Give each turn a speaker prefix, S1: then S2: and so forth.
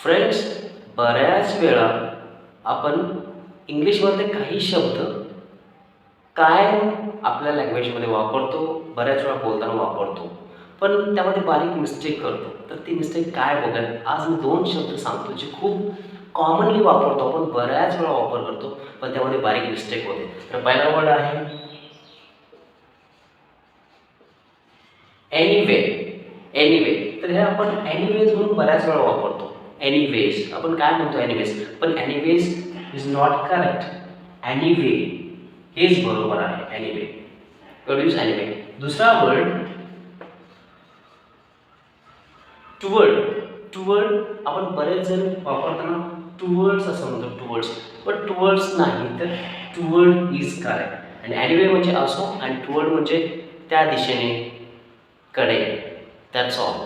S1: Friends, बऱ्याच वेळा आपण इंग्लिशमधले काही शब्द कायम आपल्या लँग्वेजमध्ये वापरतो, बऱ्याच वेळा बोलताना वापरतो. पण त्यामध्ये बारीक मिस्टेक करतो. तर ती मिस्टेक काय बघूयात. आज मी 2 शब्द सांगतो जे खूप कॉमनली वापरतो, आपण बऱ्याच वेळा वापर करतो, पण त्यामध्ये बारीक मिस्टेक होते. तर पहिला वर्ड आहे एनिवे. एनिवे. तर हे आपण एनिवेज म्हणून बऱ्याच वेळा वापरतो. एनिवेज. आपण काय म्हणतो एनिवेज? पण anyways is not correct. Anyway हेच बरोबर आहे. एनिवे. Use anyway. दुसरा वर्ड टुवर्ड. टुवर्ड आपण बरेच जण वापरताना टुवर्ड्स असं म्हणतो. टुवर्ड्स. पण टुवर्ड्स नाही, तर टुवर्ड इज करेक्ट. आणि एनिवे म्हणजे असो आणि टुवर्ड म्हणजे त्या दिशेने, कडे. That's all.